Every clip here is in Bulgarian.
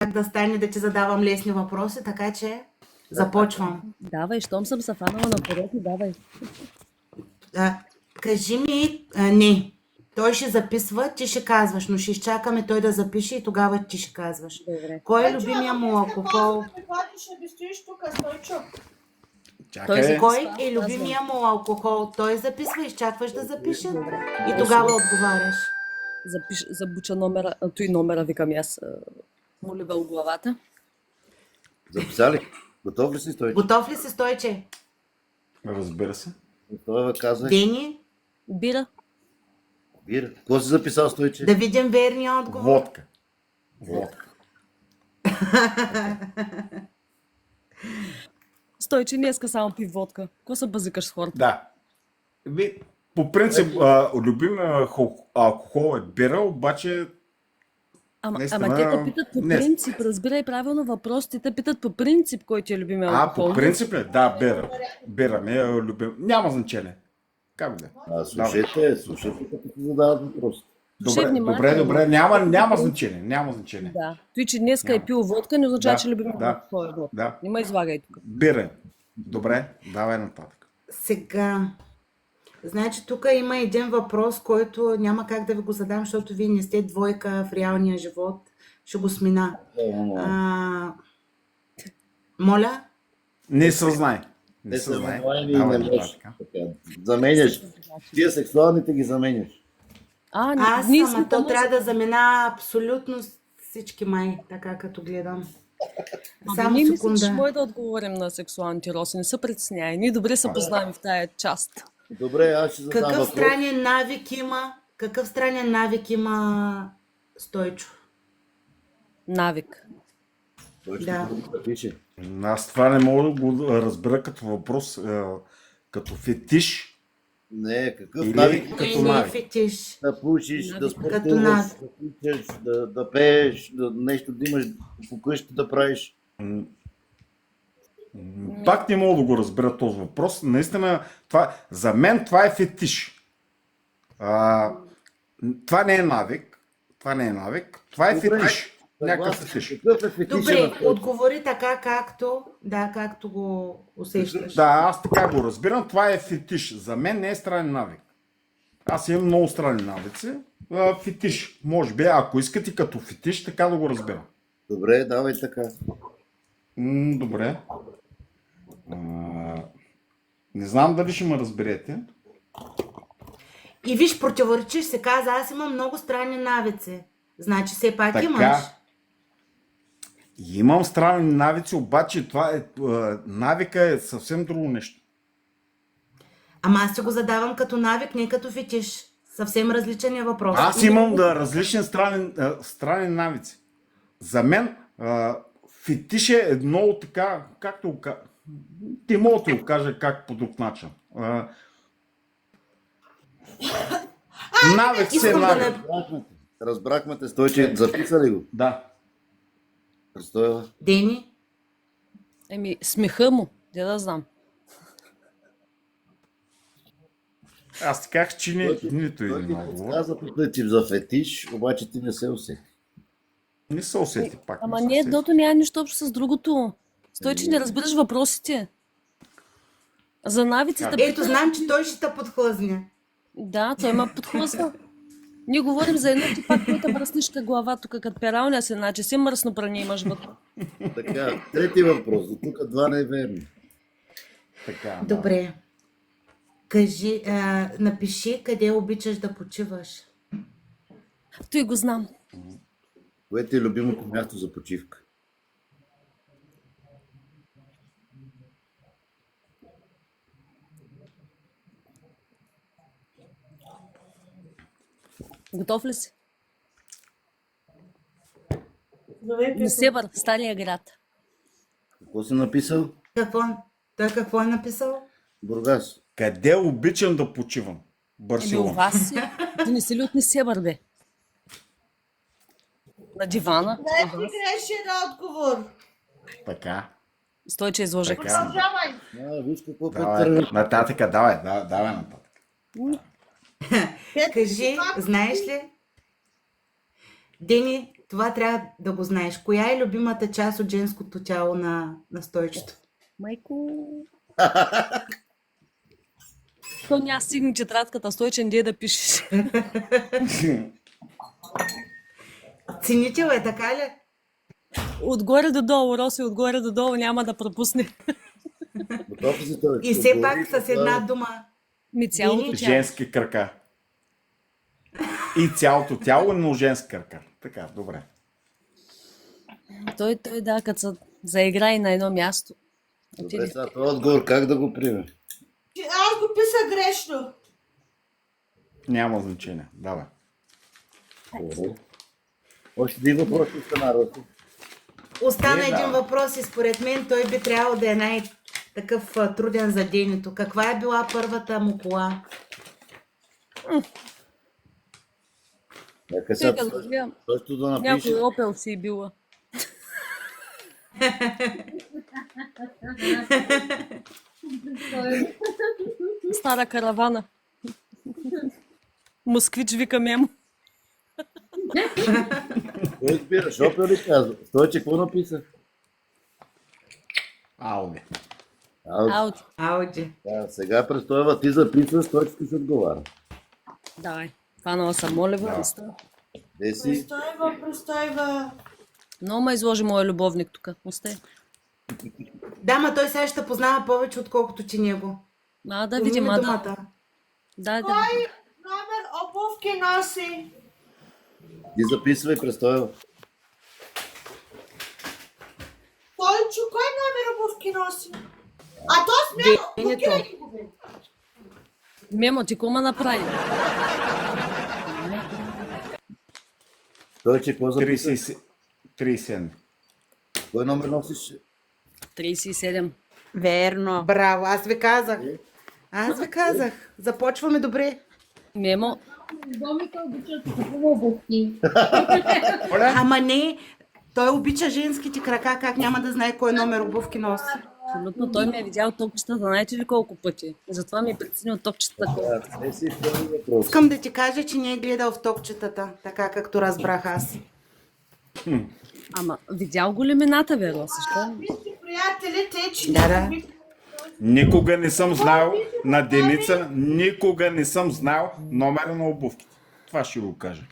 да стане да ти задавам лесни въпроси, така че започвам. Давай, щом съм се фанала на пороки, давай. Кажи ми, не, той ще записва, ти ще казваш, но ще изчакаме той да запише и тогава ти ще казваш. Добре. Кой е любимия му алкохол? Ще стоиш тук, Стойчо. Чакай. Кой е любимия му алкохол? Той записва, изчакваш да запише и тогава отговаряш. Забуча номера, той номера, викам аз, молива от главата. Записали? Готов ли си, Стойчо? Готов ли си, Стойче? Разбира се. Това казвай. Дени? Бира. Бира. Какво си записал, Стойче? Да видим верния отговор. Водка. Водка. Стойче, днеска само пи водка. Ко се базикаш с хората? Да. По принцип, любимия алкохол е бира, обаче Ама наистина, те те питат по не. принцип, разбирай правилно въпросите, те питат по принцип, кой ти е любимия алкохол. по принцип ли? Да, бира. Бира ми е любим. Няма значение. Как да? Слушайте, като ти задават въпрос. Добре. Няма значение. Няма значение. Да. Той, че днеска е пил водка, не означава, че любимия алкохол е водка. Да. Не ме излагай тук. Бира. Добре, давай нататък. Сега, значи тук има един въпрос, който няма как да ви го задам, защото вие не сте двойка в реалния живот. Ще го смина. Моля? Не съзнай. Не се знае. съзнаваеми Давай не можеш. нататък. Заменяш. Тия сексуалните ги заменяш. Аз ние съм, сме то там. трябва да замена абсолютно всички май, така като гледам. Само Ние мисля, че секунда. може да отговорим на сексуалните роси. Не се притесняй. Ние добре се познаваме в тая част. Добре, аз ще задам Какъв въпрос. странен навик има? Какъв странен навик има Стойчо? Навик. Той ще Да. го пише. Аз това не мога да го разбера като въпрос, като фетиш Не, какъв или навик? като Не е навик. фетиш. Да пушиш, да Като спортуваш, навик. да пичаш, да пееш, нещо да имаш по къщи да правиш. Пак не мога да го разбера този въпрос. Наистина, за мен това е фетиш. Това не е навик. Това е Добре. фетиш. Някакъв фетиш. Какъв е фетиша Добре, на Стойчо? отговори така, както го усещаш. Да, аз така го разбирам. Това е фетиш. За мен не е странен навик. Аз имам много странни навици. Фетиш. Може би, ако искате като фетиш, така да го разбирам. Добре, давай така. Добре. Не знам дали ще ме разберете. И виж, противоречиш се, каза, аз имам много странни навици. Значи все пак Така. имаш. Имам странни навици, обаче това е, навика е съвсем друго нещо. Ама аз си го задавам като навик, не като фетиш. Съвсем различен е въпрос. Аз имам различни странни навици. За мен фетиш е много така, както ти мога да ти го кажа как по друг начин. Навик се искам да навик. Разбрахме те, Стойче. Записали го? Да. Престоява. Дени? Смеха му. Де да знам. Аз ти казах, че нито Той един ти отговор. подсказа по принцип за фетиш, обаче ти не се усети. Не се усети пак. Ама не се не, усети. едното няма нищо общо с другото. Стойче, не разбираш въпросите. За навиците... Ето, знам, че той ще те подхлъзне. Да, той ме подхлъзва. Ние говорим за едно ти пак, който мръснишка глава тук, като пералня се, значи си мръсно пране имаш вътре. Така, трети въпрос. До тук два не е верно. Така, да. Добре. Кажи, напиши къде обичаш да почиваш. Той го знам. Кое ти е любимото място за почивка? Готов ли си? Несебър, Стария град. Какво си написал? Той какво е написал? Бургас. Къде обичам да почивам? Еми у Барселона. вас си. Ти не си ли от Несебър, бе? На дивана. Не ти греши на отговор. Така. Стойче изложи. Така. Продължавай. Виж какво Давай, петър. нататък, давай нататък. Кажи, знаеш ли? Дени, Това трябва да го знаеш. Коя е любимата част от женското тяло на Стойчето? Майко... То няма стигне тетрадката, Стойче, не да пишеш. Ценител е, така ли? Отгоре до долу, Роси, отгоре до долу няма да пропусне. Готов ли си той? И все пак с една дума. Ми цялото тяло. Женски крака. И цялото тяло, но женски крака. Така, добре. Той да, като се заиграе на едно място. Добре, сега този отговор как да го приемем? Аз го писах грешно. Няма значение. Давай. Добре. Още един въпрос ще на Роси. Остана Да. един въпрос и според мен той би трябвало да е най-такъв труден за Денито. Каква е била първата му кола? Нека сега Чакай да гледам. също да напише. Някой опел си е била. Стара каравана. Москвич вика Мемо. Кой избираш? Опел ли казва? Стойче, какво написа? Ауди. Аут. Ауди. Да, сега престоява ти записва, Стойче ще отговаря. Давай. Фанала съм молева листа. Де си? Престойва. Много ме изложи моя любовник тук. Остай. Да, ма той сега ще познава повече, отколкото ти него. Да видим, Помни ми да. думата. Да. Кой номер обувки носи? Ти записвай престоява. Тойчо, кой номер обувки носи? А то смело, Денито. блокирай ги го, бе. Мемо, ти кома направи? Стойче, какво записа? 37. Кой номер носиш? 37. Верно. Браво, аз ви казах. Започваме добре. Мемо, Домите обичат да купува обувки. Ама не, той обича женските крака, как няма да знае кой номер обувки носи. абсолютно. Той ме е видял топчетата, знаете ли колко пъти? Затова ми е преценил топчетата колко. Не си втори въпрос. Искам да ти кажа, че не е гледал в токчетата, така както разбрах аз. Ама, видял го ли мината, бе, Роси? Що? Вижте, приятели, те, че Да. Никога не съм знал на Деница, никога не съм знал номера на обувките. Това ще го кажа.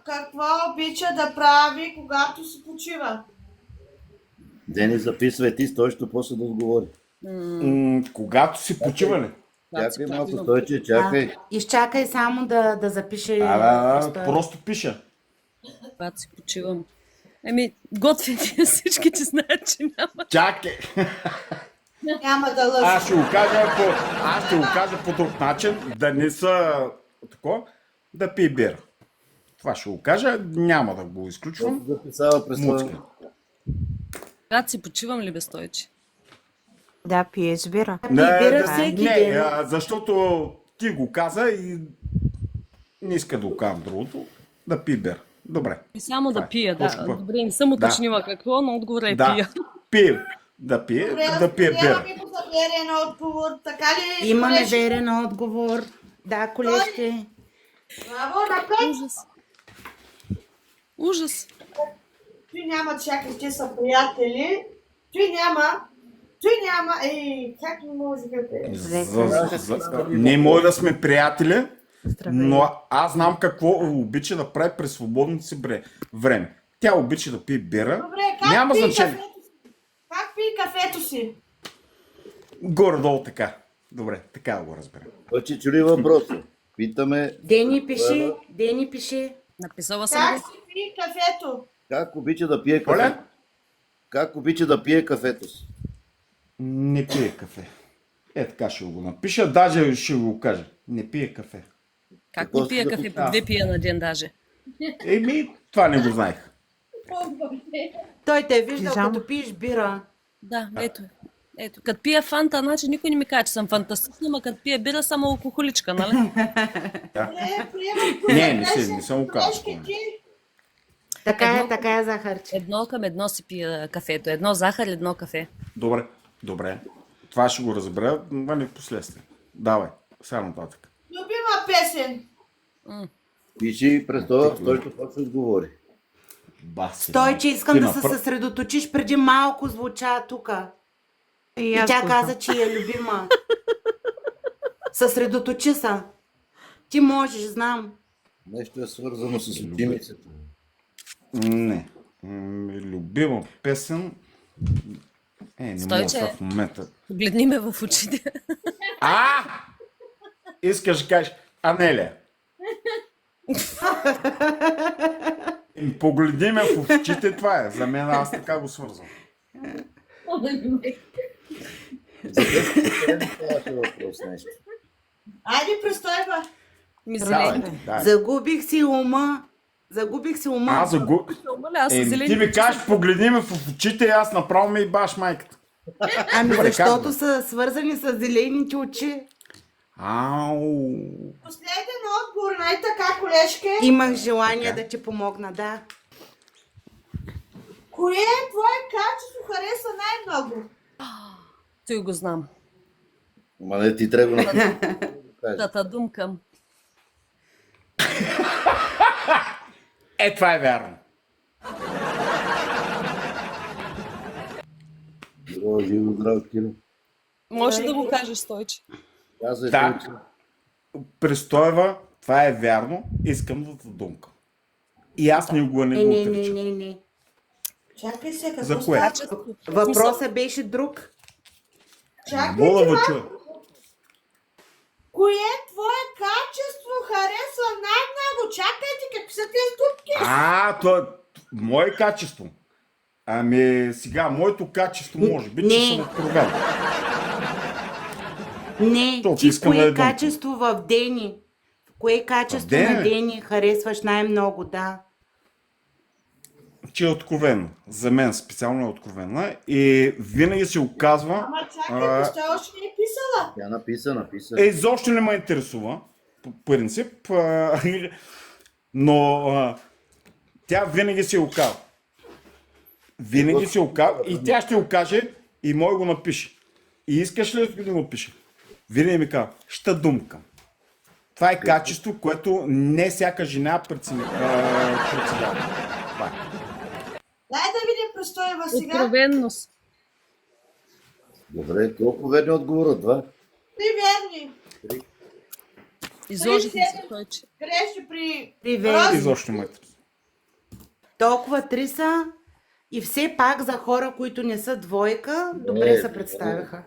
Какво обича да прави, когато се почива? Дени, записвай ти, Стойчето после да отговори. Когато си почивали. Чакай малко, Стойче, чакай. Изчакай само да запише. Просто пиша. Когато си почивам. Готвени всичките знаят, че няма. Чакай. Няма да лъжа. Аз ще го кажа по друг начин, да не са тако, да пие бира. Това ще го кажа, няма да го изключвам. Записава престоява. Муцка. Когато си почивам ли, бе, Стойче? Да, пиеш бира. Бира всеки ден. Защото ти го каза и не иска да го казвам другото, да пие бира. Добре. И само Това да е. пия, да. Точка Б. Добре, не съм уточнила какво, но отговора е Да, пия. пие. Да пие бира. Приемаме го за верен отговор, така ли? Имаме колежки? верен отговор. Да, колежки. Браво, напред! Ужас. Ужас. Той няма, чакай, те са приятели. Той няма, как не може да е? Не може да сме приятели, но аз знам какво обича да прави през свободното си време. Тя обича да пие бира. Добре, как Няма пие значение. кафето си? Как пие кафето си? Горе-долу така. Добре, така да го разберем. Стойче, чули въпроса. Питаме Дени пиши. Написала съм Как го. си пие кафето? как обича да пие Оля? кафе. Как обича да пие кафето си? Не пие кафе. Така ще го напиша, даже ще го кажа. Не пие кафе. Как Какво не пия си кафе? записал? По 2 пия на ден даже. Това не го знаех. Той те е виждал, Пижама. като пиеш бира. Да, ето. Ето, като пия фанта, значи никой не ми каже, че съм фантастична, но като пия бира, съм алкохоличка, нали? Приемам го Не, за не грешен. съм го казал. Колежки, ти? Така е, Захарче. Едно към едно си пия кафето. Едно захар, едно кафе. Добре. Това ще го разбера, но не в последствие. Давай, сега нататък. Любима песен. Пиши престоява, Стойчето после отговори. Баси, Стойче, искам ти да се напра- съсредоточиш. Преди малко звуча тука. И И аз тя слушам. каза, че е любима. Съсредоточи се. Ти можеш, знам. Нещо е свързано с ученицата. Не. Любима песен. Не мога Стойче. сега в момента. Погледни ме в очите. Искаш да кажеш Анелия. Погледни ме в очите, това е. За мен аз така го свързвам. За теб ставаше въпрос нещо. Айде, престойва. Зелени. Давай. Загубих си ума. Загубих си ума. Аз Аз са зелени. ти ми кажеш, погледни ме в очите и аз направо ме и баш майката. Ами Добре, как защото бе? са свързани с зелените очи. Ау. Последен отговор, най-така, колежке. Имах желание Така. да ти помогна, да. Кое твое качество харесва най-много? Той го знам. Ама не ти трябва да кажеш. Тата думкам. Това е вярно. Здраво, живо, здраво, Киро. Може да го кажеш, Стойче. Казвай, Да. Стойче. Престоева, това е вярно, искам да те думка. И аз никога не го Не. отричам. Чакай се, какво За става? кое? Качество. Въпросът беше друг. Чакай, Мога да чуя. кое твое качество харесва най-много? Чакайте, какви са тези ступки? Мое качество. Ами сега, моето качество може би, че Не. съм откровен. Не, Толкова ти искам да кое я думка. качество в Дени? Кое качество Дени? на Дени харесваш най-много, да? Че е откровено. За мен специално е откровена и винаги се оказва... Ама чакай, защо още не е писала? Тя написа. Изобщо не ме интересува, по принцип, но тя винаги се оказва. Винаги се оказва и тя ще го каже и мой го напише. И искаш ли да го пише? Винаги ми казва, ще думка. Това е качество, което не всяка жена преценява. Това е. Дай да видим престоева сега. Откровенност. Добре, колко верни отговора? Два. Три верни. Изложих ми се, Стойче. Греши при Привет. Рози. Изобщо не ме интересува. Толкова три са и все пак за хора, които не са двойка, добре се представяха.